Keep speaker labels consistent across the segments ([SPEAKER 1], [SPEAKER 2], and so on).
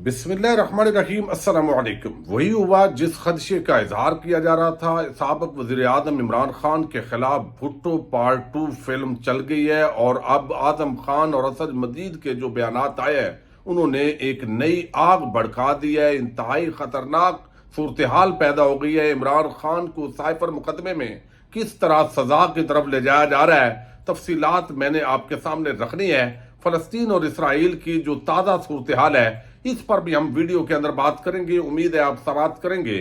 [SPEAKER 1] بسم اللہ الرحمن الرحیم۔ السلام علیکم۔ وہی ہوا جس خدشے کا اظہار کیا جا رہا تھا۔ سابق وزیر اعظم عمران خان کے خلاف بھٹو پارٹ 2 فلم چل گئی ہے، اور اب اعظم خان اور اسد مزید کے جو بیانات آئے ہیں انہوں نے ایک نئی آگ بھڑکا دی ہے۔ انتہائی خطرناک صورتحال پیدا ہو گئی ہے۔ عمران خان کو سائفر مقدمے میں کس طرح سزا کی طرف لے جایا جا رہا ہے، تفصیلات میں نے آپ کے سامنے رکھنی ہے۔ فلسطین اور اسرائیل کی جو تازہ صورتحال ہے اس پر بھی ہم ویڈیو کے اندر بات کریں گے۔ امید ہے آپ سماعت کریں گے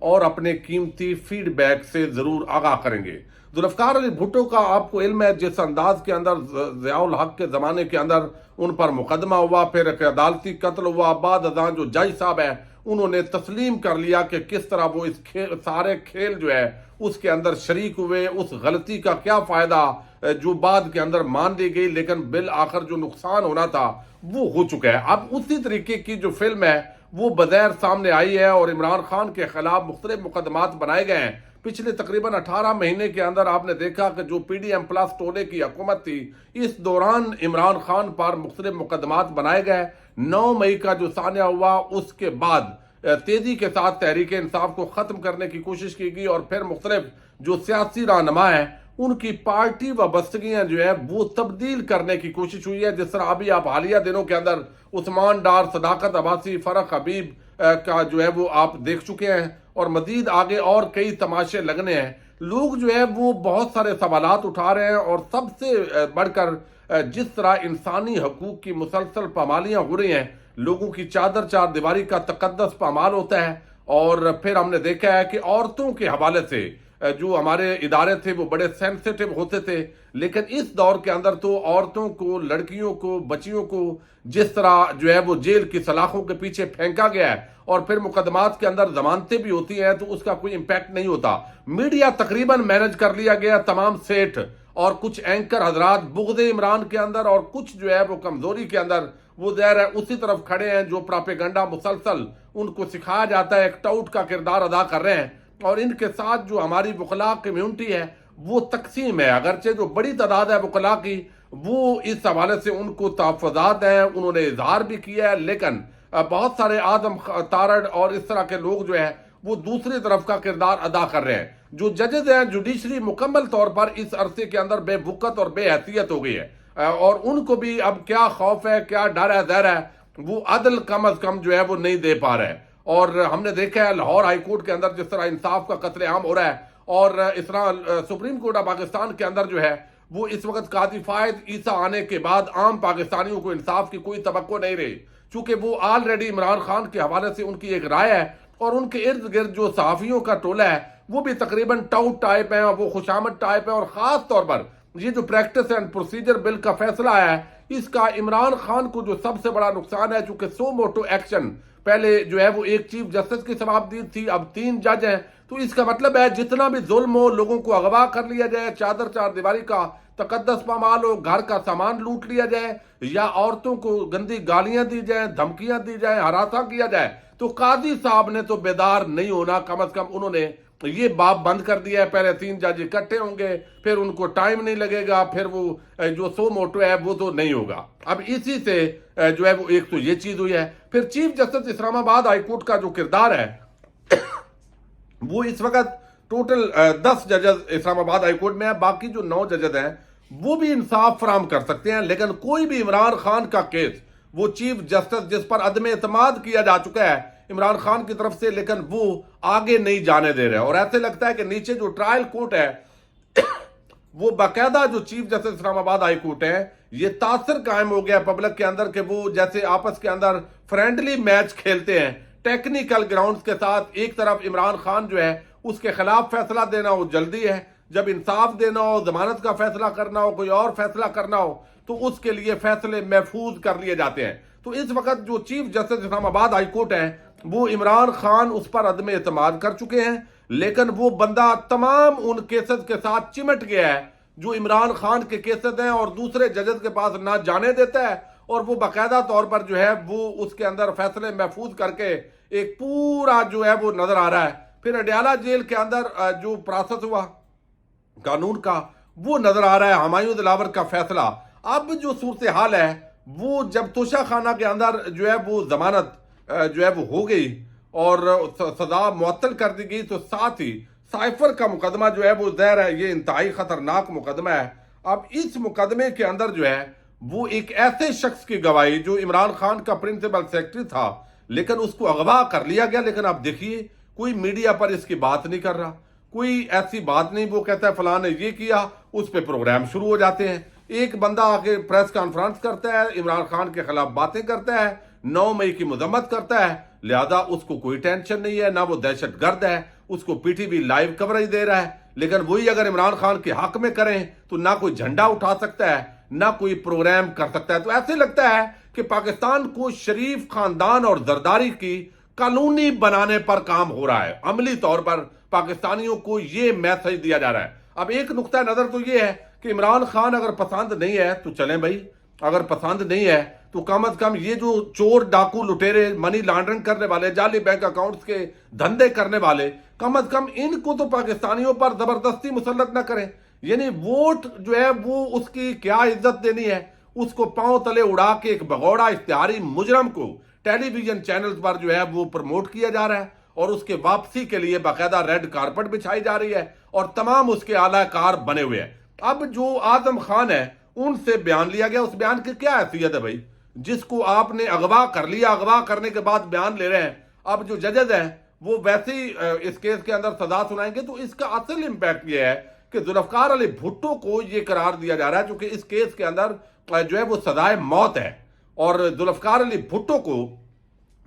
[SPEAKER 1] اور اپنے قیمتی فیڈ بیک سے ضرور آگاہ کریں گے۔ ذوالفقار علی بھٹو کا آپ کو علم ہے جس انداز کے اندر ضیاء الحق کے زمانے کے اندر ان پر مقدمہ ہوا، پھر ایک عدالتی قتل ہوا، بعد ازاں جو جج صاحب ہے انہوں نے تسلیم کر لیا کہ کس طرح وہ اس سارے کھیل جو ہے اس کے اندر شریک ہوئے، اس غلطی کا کیا فائدہ جو بعد کے اندر مان لی گئی، لیکن بالآخر جو نقصان ہونا تھا وہ ہو چکا ہے۔ اب اسی طریقے کی جو فلم ہے وہ بظاہر سامنے آئی ہے، اور عمران خان کے خلاف مختلف مقدمات بنائے گئے ہیں۔ پچھلے تقریباً 18 مہینے کے اندر آپ نے دیکھا کہ جو پی ڈی ایم پلس ٹولے کی حکومت تھی اس دوران عمران خان پر مختلف مقدمات بنائے گئے۔ 9 مئی کا جو سانحہ ہوا اس کے بعد تیزی کے ساتھ تحریک انصاف کو ختم کرنے کی کوشش کی گئی، اور پھر مختلف جو سیاسی رہنما ہیں ان کی پارٹی وابستگیاں جو ہے وہ تبدیل کرنے کی کوشش ہوئی ہے۔ جس طرح ابھی آپ حالیہ دنوں کے اندر عثمان ڈار، صداقت عباسی، فرق حبیب کا جو ہے وہ آپ دیکھ چکے ہیں، اور مزید آگے اور کئی تماشے لگنے ہیں۔ لوگ جو ہے وہ بہت سارے سوالات اٹھا رہے ہیں، اور سب سے بڑھ کر جس طرح انسانی حقوق کی مسلسل پامالیاں ہو رہی ہیں، لوگوں کی چادر چار دیواری کا تقدس پامال ہوتا ہے، اور پھر ہم نے دیکھا ہے کہ عورتوں کے حوالے سے جو ہمارے ادارے تھے وہ بڑے سینسیٹیو ہوتے تھے، لیکن اس دور کے اندر تو عورتوں کو، لڑکیوں کو، بچیوں کو جس طرح جو ہے وہ جیل کی سلاخوں کے پیچھے پھینکا گیا ہے، اور پھر مقدمات کے اندر ضمانتیں بھی ہوتی ہیں تو اس کا کوئی امپیکٹ نہیں ہوتا۔ میڈیا تقریباً مینج کر لیا گیا، تمام سیٹ اور کچھ اینکر حضرات بغض عمران کے اندر اور کچھ جو ہے وہ کمزوری کے اندر وہ ظاہر ہے اسی طرف کھڑے ہیں، جو پراپیگنڈا مسلسل ان کو سکھایا جاتا ہے، ایک ٹاؤٹ کا کردار ادا کر رہے ہیں، اور ان کے ساتھ جو ہماری وکلاء کمیونٹی ہے وہ تقسیم ہے۔ اگرچہ جو بڑی تعداد ہے وکلاء کی وہ اس حوالے سے ان کو تحفظات ہیں، انہوں نے اظہار بھی کیا ہے، لیکن بہت سارے آدم تارڑ اور اس طرح کے لوگ جو ہے وہ دوسری طرف کا کردار ادا کر رہے ہیں۔ جو ججز ہیں، جوڈیشری مکمل طور پر اس عرصے کے اندر بے وقت اور بے حیثیت ہو گئی ہے، اور ان کو بھی اب کیا خوف ہے، کیا ڈر ہے، ظاہر ہے وہ عدل کم از کم جو ہے وہ نہیں دے پا رہے ہیں۔ اور ہم نے دیکھا ہے لاہور ہائی کورٹ کے اندر جس طرح انصاف کا قتل عام ہو رہا ہے، اور اس طرح سپریم کورٹ آف پاکستان کے اندر جو ہے وہ اس وقت قاضی فائد عیسیٰ آنے کے بعد عام پاکستانیوں کو انصاف کی کوئی توقع نہیں رہی، چونکہ وہ آلریڈی عمران خان کے حوالے سے ان کی ایک رائے ہے، اور ان کے ارد گرد جو صحافیوں کا ٹولہ ہے وہ بھی تقریباً ٹاؤٹ ٹائپ ہیں، اور وہ خوشامد ٹائپ ہیں، اور خاص طور پر یہ جو پریکٹس اینڈ پروسیجر بل کا فیصلہ آیا ہے اس کا عمران خان کو جو سب سے بڑا نقصان ہے، چونکہ سو موٹو ایکشن پہلے جو ہے وہ ایک چیف جسٹس کی ثوابدید تھی، اب 3 جج ہیں، تو اس کا مطلب ہے جتنا بھی ظلم ہو، لوگوں کو اغوا کر لیا جائے، چادر چار دیواری کا تقدس پامال ہو، گھر کا سامان لوٹ لیا جائے، یا عورتوں کو گندی گالیاں دی جائیں، دھمکیاں دی جائیں، ہراساں کیا جائے، تو قاضی صاحب نے تو بیدار نہیں ہونا، کم از کم انہوں نے یہ باب بند کر دیا ہے۔ پہلے 3 جج اکٹھے ہوں گے، پھر ان کو ٹائم نہیں لگے گا، پھر وہ جو سو موٹو ہے وہ تو نہیں ہوگا۔ اب اسی سے جو ہے وہ ایک تو یہ چیز ہوئی ہے۔ پھر چیف جسٹس اسلام آباد ہائی کورٹ کا جو کردار ہے وہ اس وقت ٹوٹل 10 ججز اسلام آباد ہائی کورٹ میں ہیں، باقی جو 9 ججز ہیں وہ بھی انصاف فراہم کر سکتے ہیں، لیکن کوئی بھی عمران خان کا کیس وہ چیف جسٹس جس پر عدم اعتماد کیا جا چکا ہے عمران خان کی طرف سے، لیکن وہ آگے نہیں جانے دے رہے، اور ایسے لگتا ہے کہ نیچے جو ٹرائل کورٹ ہے وہ باقاعدہ جو چیف جسٹس اسلام آباد ہائی کورٹ ہے یہ تاثر قائم ہو گیا پبلک کے اندر کہ وہ جیسے آپس کے اندر فرینڈلی میچ کھیلتے ہیں ٹیکنیکل گراؤنڈز کے ساتھ۔ ایک طرف عمران خان جو ہے اس کے خلاف فیصلہ دینا ہو جلدی ہے، جب انصاف دینا ہو، ضمانت کا فیصلہ کرنا ہو، کوئی اور فیصلہ کرنا ہو تو اس کے لیے فیصلے محفوظ کر لیے جاتے ہیں۔ تو اس وقت جو چیف جسٹس اسلام آباد ہائی کورٹ ہے وہ عمران خان اس پر عدم اعتماد کر چکے ہیں، لیکن وہ بندہ تمام ان کیسز کے ساتھ چمٹ گیا ہے جو عمران خان کے کیسز ہیں، اور دوسرے ججز کے پاس نہ جانے دیتا ہے، اور وہ باقاعدہ طور پر جو ہے وہ اس کے اندر فیصلے محفوظ کر کے ایک پورا جو ہے وہ نظر آ رہا ہے۔ پھر اڈیالہ جیل کے اندر جو پروسیس ہوا قانون کا وہ نظر آ رہا ہے، ہمایوں دلاور کا فیصلہ۔ اب جو صورتحال ہے وہ جب توشہ خانہ کے اندر جو ہے وہ ضمانت جو ہے وہ ہو گئی اور سزا معطل کر دی گئی، تو ساتھ ہی سائفر کا مقدمہ جو ہے وہ ظاہر ہے یہ انتہائی خطرناک مقدمہ ہے۔ اب اس مقدمے کے اندر جو ہے وہ ایک ایسے شخص کی گواہی جو عمران خان کا پرنسپل سیکرٹری تھا، لیکن اس کو اغوا کر لیا گیا، لیکن آپ دیکھیے کوئی میڈیا پر اس کی بات نہیں کر رہا، کوئی ایسی بات نہیں، وہ کہتا ہے فلاں نے یہ کیا، اس پہ پروگرام شروع ہو جاتے ہیں۔ ایک بندہ آگے پریس کانفرنس کرتا ہے، عمران خان کے خلاف باتیں کرتا ہے، 9 مئی کی مذمت کرتا ہے، لہذا اس کو کوئی ٹینشن نہیں ہے، نہ وہ دہشت گرد ہے، اس کو P T V live coverage دے رہا ہے۔ لیکن وہی اگر عمران خان کے حق میں کریں تو نہ کوئی جھنڈا اٹھا سکتا ہے، نہ کوئی پروگرام کر سکتا ہے۔ تو ایسے لگتا ہے کہ پاکستان کو شریف خاندان اور زرداری کی قانونی بنانے پر کام ہو رہا ہے، عملی طور پر پاکستانیوں کو یہ میسج دیا جا رہا ہے۔ اب ایک نقطہ نظر تو یہ ہے کہ عمران خان اگر پسند نہیں ہے تو چلیں بھائی، اگر پسند نہیں ہے تو کم از کم یہ جو چور ڈاکو لٹیرے منی لانڈرنگ کرنے والے، جعلی بینک اکاؤنٹس کے دھندے کرنے والے، کم از کم ان کو تو پاکستانیوں پر زبردستی مسلط نہ کریں۔ یعنی ووٹ جو ہے وہ اس کی کیا عزت دینی ہے، اس کو پاؤں تلے اڑا کے ایک بغوڑا اشتہاری مجرم کو ٹیلی ویژن چینلز پر جو ہے وہ پروموٹ کیا جا رہا ہے، اور اس کے واپسی کے لیے باقاعدہ ریڈ کارپٹ بچھائی جا رہی ہے، اور تمام اس کے اعلی کار بنے ہوئے ہیں۔ اب جو اعظم خان ہے ان سے بیان لیا گیا، اس بیان کی کیا حیثیت ہے بھائی؟ جس کو آپ نے اغوا کر لیا، اغوا کرنے کے بعد بیان لے رہے ہیں۔ اب جو ججز ہیں وہ ویسے ہی اس کیس کے اندر سزا سنائیں گے، تو اس کا اصل امپیکٹ یہ ہے کہ ذوالفقار علی بھٹو کو یہ قرار دیا جا رہا ہے، چونکہ اس کیس کے اندر جو ہے وہ سزائے موت ہے، اور ذوالفقار علی بھٹو کو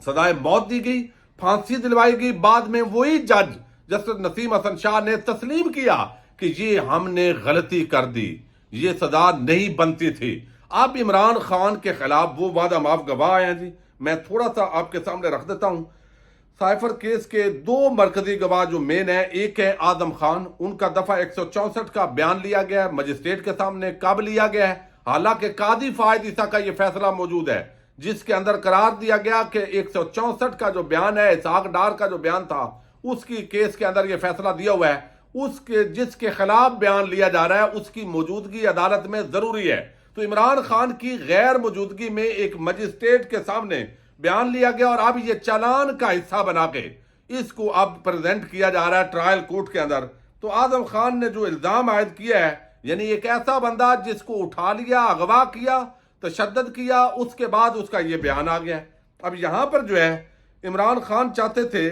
[SPEAKER 1] سزائے موت دی گئی، پھانسی دلوائی گئی۔ بعد میں وہی جج جسٹس نسیم حسن شاہ نے تسلیم کیا کہ یہ ہم نے غلطی کر دی، یہ سزا نہیں بنتی تھی۔ اب عمران خان کے خلاف وہ وعدہ معاف گواہ آئے ہیں جی، میں تھوڑا سا آپ کے سامنے رکھ دیتا ہوں۔ سائفر کیس کے 2 مرکزی گواہ جو مین ہیں، ایک ہے اعظم خان، ان کا دفعہ 164 کا بیان لیا گیا ہے مجسٹریٹ کے سامنے۔ کب لیا گیا ہے؟ حالانکہ قاضی فائد عیسیٰ کا یہ فیصلہ موجود ہے، جس کے اندر قرار دیا گیا کہ 164 کا جو بیان ہے، اسحاق ڈار کا جو بیان تھا، اس کی کیس کے اندر یہ فیصلہ دیا ہوا ہے، جس کے خلاف بیان لیا جا رہا ہے اس کی موجودگی عدالت میں ضروری ہے۔ تو عمران خان کی غیر موجودگی میں ایک مجسٹریٹ کے سامنے بیان لیا گیا، اور اب یہ چالان کا حصہ بنا کے اس کو اب پریزنٹ کیا جا رہا ہے ٹرائل کورٹ کے اندر۔ تو اعظم خان نے جو الزام عائد کیا ہے، یعنی ایک ایسا بندہ جس کو اٹھا لیا، اغوا کیا، تشدد کیا، اس کے بعد اس کا یہ بیان آ گیا ہے۔ اب یہاں پر جو ہے عمران خان چاہتے تھے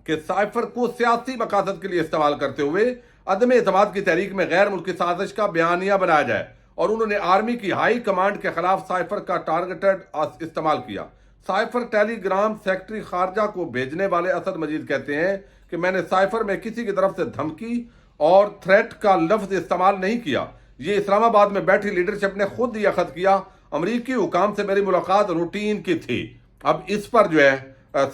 [SPEAKER 1] کہ سائفر کو سیاسی مقاصد کے لیے استعمال کرتے ہوئے عدم اعتماد کی تحریک میں غیر ملکی سازش کا بیانیہ بنایا جائے، اور انہوں نے آرمی کی ہائی کمانڈ کے خلاف سائفر کا ٹارگٹڈ استعمال کیا۔ سائفر ٹیلی گرام سیکرٹری خارجہ کو بھیجنے والے اسد مجید کہتے ہیں کہ میں نے سائفر میں کسی کی طرف سے دھمکی اور تھریٹ کا لفظ استعمال نہیں کیا، یہ اسلام آباد میں بیٹھی لیڈرشپ نے خود یہ خط کیا، امریکی حکام سے میری ملاقات روٹین کی تھی۔ اب اس پر جو ہے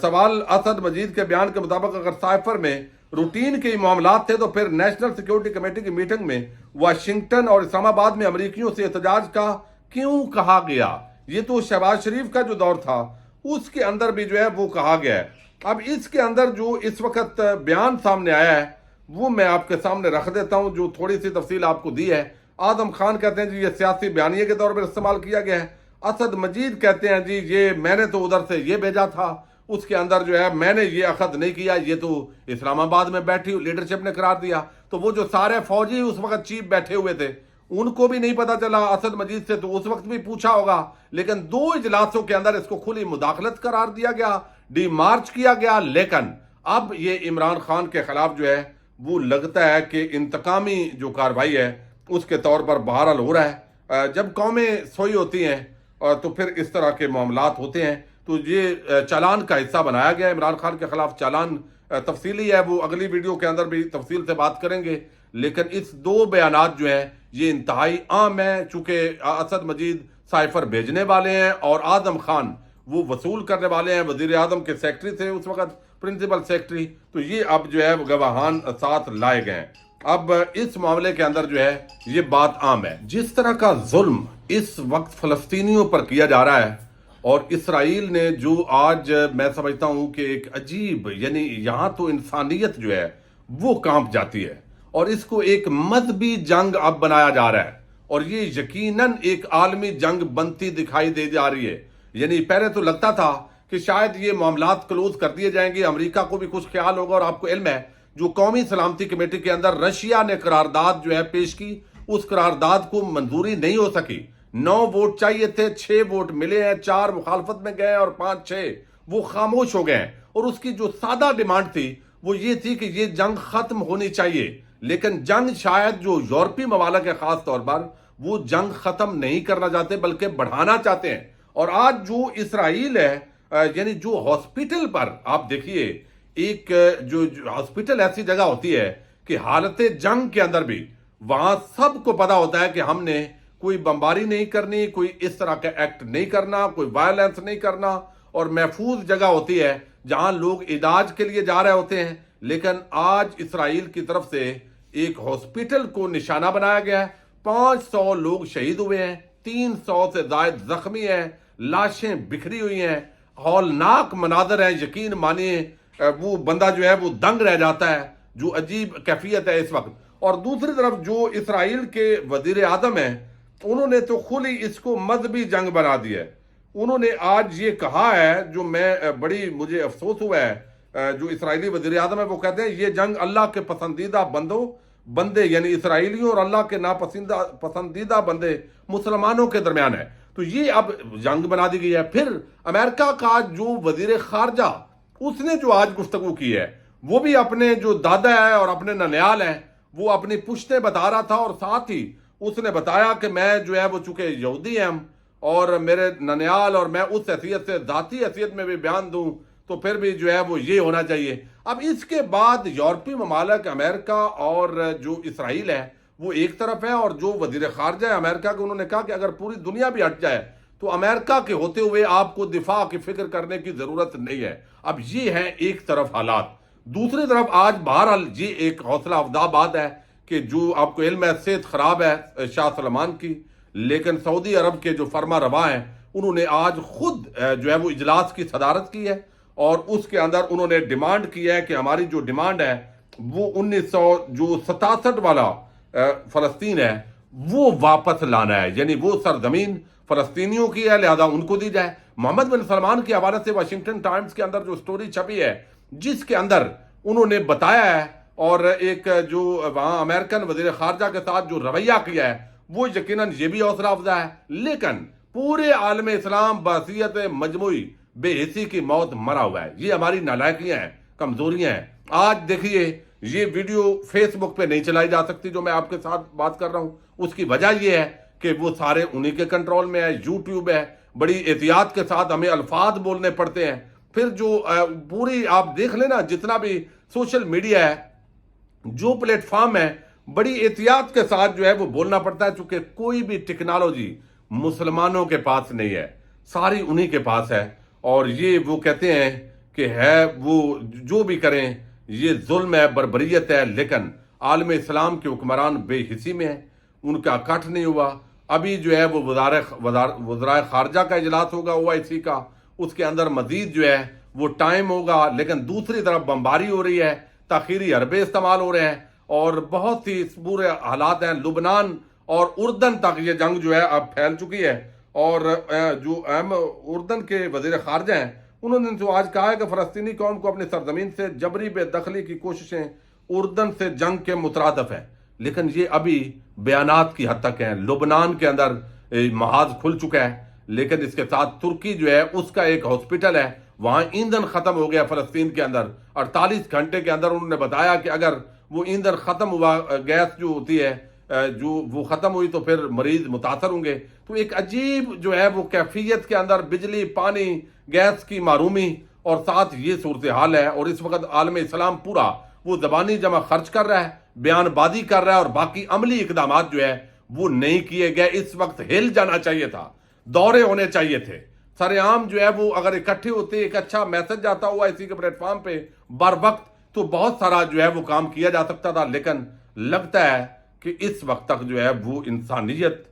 [SPEAKER 1] سوال اسد مجید کے بیان کے مطابق اگر سائفر میں روٹین کے معاملات تھے تو پھر نیشنل سیکیورٹی کمیٹی کی میٹنگ میں واشنگٹن اور اسلام آباد میں امریکیوں سے احتجاج کا کیوں کہا گیا؟ یہ تو شہباز شریف کا جو دور تھا اس کے اندر بھی جو ہے وہ کہا گیا ہے۔ اب اس کے اندر جو اس وقت بیان سامنے آیا ہے وہ میں آپ کے سامنے رکھ دیتا ہوں، جو تھوڑی سی تفصیل آپ کو دی ہے۔ اعظم خان کہتے ہیں جی یہ سیاسی بیانیے کے طور پر استعمال کیا گیا ہے۔ اسد مجید کہتے ہیں جی یہ میں نے تو ادھر سے یہ بھیجا تھا، اس کے اندر جو ہے میں نے یہ اخذ نہیں کیا، یہ تو اسلام آباد میں بیٹھی لیڈرشپ نے قرار دیا۔ تو وہ جو سارے فوجی اس وقت چیف بیٹھے ہوئے تھے ان کو بھی نہیں پتا چلا اسد مجید سے، تو اس وقت بھی پوچھا ہوگا، لیکن 2 اجلاسوں کے اندر اس کو کھلی مداخلت قرار دیا گیا، ڈی مارچ کیا گیا۔ لیکن اب یہ عمران خان کے خلاف جو ہے وہ لگتا ہے کہ انتقامی جو کارروائی ہے اس کے طور پر بہرحال ہو رہا ہے۔ جب قومیں سوئی ہوتی ہیں تو پھر اس طرح کے معاملات ہوتے ہیں، تو یہ چالان کا حصہ بنایا گیا عمران خان کے خلاف۔ چالان تفصیلی ہے، وہ اگلی ویڈیو کے اندر بھی تفصیل سے بات کریں گے، لیکن اس 2 بیانات جو ہیں یہ انتہائی عام ہیں، چونکہ اسد مجید سائفر بھیجنے والے ہیں اور اعظم خان وہ وصول کرنے والے ہیں، وزیر اعظم کے سیکرٹری تھے اس وقت، پرنسپل سیکرٹری۔ تو یہ اب جو ہے گواہان ساتھ لائے گئے ہیں۔ اب اس معاملے کے اندر جو ہے یہ بات عام ہے، جس طرح کا ظلم اس وقت فلسطینیوں پر کیا جا رہا ہے، اور اسرائیل نے جو آج میں سمجھتا ہوں کہ ایک عجیب، یعنی یہاں تو انسانیت جو ہے وہ کانپ جاتی ہے، اور اس کو ایک مذہبی جنگ اب بنایا جا رہا ہے، اور یہ یقیناً ایک عالمی جنگ بنتی دکھائی دے جا رہی ہے۔ یعنی پہلے تو لگتا تھا کہ شاید یہ معاملات کلوز کر دیے جائیں گے. امریکہ کو بھی کچھ خیال ہوگا. اور آپ کو علم ہے جو قومی سلامتی کمیٹی کے اندر رشیا نے قرارداد جو ہے پیش کی, اس قرارداد کو منظوری نہیں ہو سکی. 9 ووٹ چاہیے تھے, 6 ووٹ ملے ہیں, 4 مخالفت میں گئے اور 5-6 وہ خاموش ہو گئے ہیں. اور اس کی جو سادہ ڈیمانڈ تھی وہ یہ تھی کہ یہ جنگ ختم ہونی چاہیے. لیکن جنگ شاید جو یورپی ممالک ہے خاص طور پر, وہ جنگ ختم نہیں کرنا چاہتے بلکہ بڑھانا چاہتے ہیں. اور آج جو اسرائیل ہے, یعنی جو ہاسپٹل پر آپ دیکھیے, ایک جو ہاسپٹل ایسی جگہ ہوتی ہے کہ حالت جنگ کے اندر بھی وہاں سب کو پتا ہوتا ہے کہ ہم نے کوئی بمباری نہیں کرنی, کوئی اس طرح کا ایکٹ نہیں کرنا, کوئی وائلنس نہیں کرنا, اور محفوظ جگہ ہوتی ہے جہاں لوگ علاج کے لیے جا رہے ہوتے ہیں. لیکن آج اسرائیل کی طرف سے ایک ہاسپٹل کو نشانہ بنایا گیا ہے. 500 لوگ شہید ہوئے ہیں, 300 سے زائد زخمی ہیں, لاشیں بکھری ہوئی ہیں, ہولناک مناظر ہیں. یقین مانیے وہ بندہ جو ہے وہ دنگ رہ جاتا ہے, جو عجیب کیفیت ہے اس وقت. اور دوسری طرف جو اسرائیل کے وزیر اعظم ہیں, انہوں نے تو کھلی اس کو مذہبی جنگ بنا دیا ہے. انہوں نے آج یہ کہا ہے, جو میں بڑی مجھے افسوس ہوا ہے, جو اسرائیلی وزیر اعظم ہے وہ کہتے ہیں یہ جنگ اللہ کے پسندیدہ بندے یعنی اسرائیلیوں اور اللہ کے پسندیدہ بندے مسلمانوں کے درمیان ہے. تو یہ اب جنگ بنا دی گئی ہے. پھر امریکہ کا جو وزیر خارجہ, اس نے جو آج گفتگو کی ہے, وہ بھی اپنے جو دادا ہے اور اپنے ننیال ہیں وہ اپنی پشتیں بتا رہا تھا. اور ساتھ ہی اس نے بتایا کہ میں جو ہے وہ چونکہ یہودی ہیں اور میرے ننیال, اور میں اس حیثیت سے ذاتی حیثیت میں بھی بیان دوں تو پھر بھی جو ہے وہ یہ ہونا چاہیے. اب اس کے بعد یورپی ممالک, امریکہ اور جو اسرائیل ہے وہ ایک طرف ہے, اور جو وزیر خارجہ ہے امریکہ کے, انہوں نے کہا کہ اگر پوری دنیا بھی ہٹ جائے تو امریکہ کے ہوتے ہوئے آپ کو دفاع کی فکر کرنے کی ضرورت نہیں ہے. اب یہ ہے ایک طرف حالات. دوسری طرف آج بہرحال یہ ایک حوصلہ افزا بات ہے کہ جو آپ کو علم ہے صحت خراب ہے شاہ سلمان کی, لیکن سعودی عرب کے جو فرما روا ہیں انہوں نے آج خود جو ہے وہ اجلاس کی صدارت کی ہے, اور اس کے اندر انہوں نے ڈیمانڈ کی ہے کہ ہماری جو ڈیمانڈ ہے وہ 1967 والا فلسطین ہے وہ واپس لانا ہے. یعنی وہ سرزمین فلسطینیوں کی ہے, لہذا ان کو دی جائے. محمد بن سلمان کے حوالے سے واشنگٹن ٹائمز کے اندر جو سٹوری چھپی ہے, جس کے اندر انہوں نے بتایا ہے, اور ایک جو وہاں امریکن وزیر خارجہ کے ساتھ جو رویہ کیا ہے وہ یقیناً یہ بھی حوصلہ افزا ہے. لیکن پورے عالم اسلام بحیثیت مجموعی بے حسی کی موت مرا ہوا ہے. یہ ہماری نالائکیاں ہیں, کمزوریاں ہیں. آج دیکھیے یہ ویڈیو فیس بک پہ نہیں چلائی جا سکتی جو میں آپ کے ساتھ بات کر رہا ہوں. اس کی وجہ یہ ہے کہ وہ سارے انہی کے کنٹرول میں ہے. یوٹیوب ہے, بڑی احتیاط کے ساتھ ہمیں الفاظ بولنے پڑتے ہیں. پھر جو پوری آپ دیکھ لینا جتنا بھی سوشل میڈیا ہے, جو پلیٹ فارم ہے, بڑی احتیاط کے ساتھ جو ہے وہ بولنا پڑتا ہے, چونکہ کوئی بھی ٹیکنالوجی مسلمانوں کے پاس نہیں ہے, ساری انہی کے پاس ہے. اور یہ وہ کہتے ہیں کہ ہے وہ جو بھی کریں یہ ظلم ہے, بربریت ہے. لیکن عالم اسلام کے حکمران بے حسی میں ہیں, ان کا کٹ نہیں ہوا. ابھی جو ہے وہ وزرائے خارجہ کا اجلاس ہوگا OIC کا, اس کے اندر مزید جو ہے وہ ٹائم ہوگا. لیکن دوسری طرف بمباری ہو رہی ہے, تاخیری حربے استعمال ہو رہے ہیں, اور بہت ہی برے حالات ہیں. لبنان اور اردن تک یہ جنگ جو ہے اب پھیل چکی ہے. اور جو اردن کے وزیر خارجہ ہیں انہوں نے تو آج کہا ہے کہ فلسطینی قوم کو اپنی سرزمین سے جبری بے دخلی کی کوششیں اردن سے جنگ کے مترادف ہیں. لیکن یہ ابھی بیانات کی حد تک ہیں. لبنان کے اندر محاذ کھل چکا ہے, لیکن اس کے ساتھ ترکی جو ہے اس کا ایک ہاسپٹل ہے, وہاں ایندھن ختم ہو گیا فلسطین کے اندر. 48 گھنٹے کے اندر انہوں نے بتایا کہ اگر وہ ایندھن ختم ہوا, گیس جو ہوتی ہے جو وہ ختم ہوئی تو پھر مریض متاثر ہوں گے. تو ایک عجیب جو ہے وہ کیفیت کے اندر بجلی, پانی, گیس کی معرومی, اور ساتھ یہ صورتحال ہے. اور اس وقت عالم اسلام پورا وہ زبانی جمع خرچ کر رہا ہے, بیان بازی کر رہا ہے, اور باقی عملی اقدامات جو ہے وہ نہیں کیے گئے. اس وقت ہل جانا چاہیے تھا, دورے ہونے چاہیے تھے. سر عام جو ہے وہ اگر اکٹھے ہوتے, ایک اچھا میسج جاتا ہوا اسی کے پلیٹ فارم پہ بر وقت, تو بہت سارا جو ہے وہ کام کیا جا سکتا تھا. لیکن لگتا ہے کہ اس وقت تک جو ہے وہ انسانیت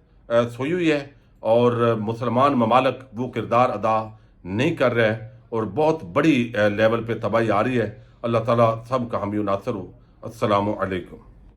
[SPEAKER 1] سوئی ہوئی ہے, اور مسلمان ممالک وہ کردار ادا نہیں کر رہے, اور بہت بڑی لیول پہ تباہی آ رہی ہے. اللہ تعالیٰ سب کا حامی و ناصر ہو. السلام علیکم.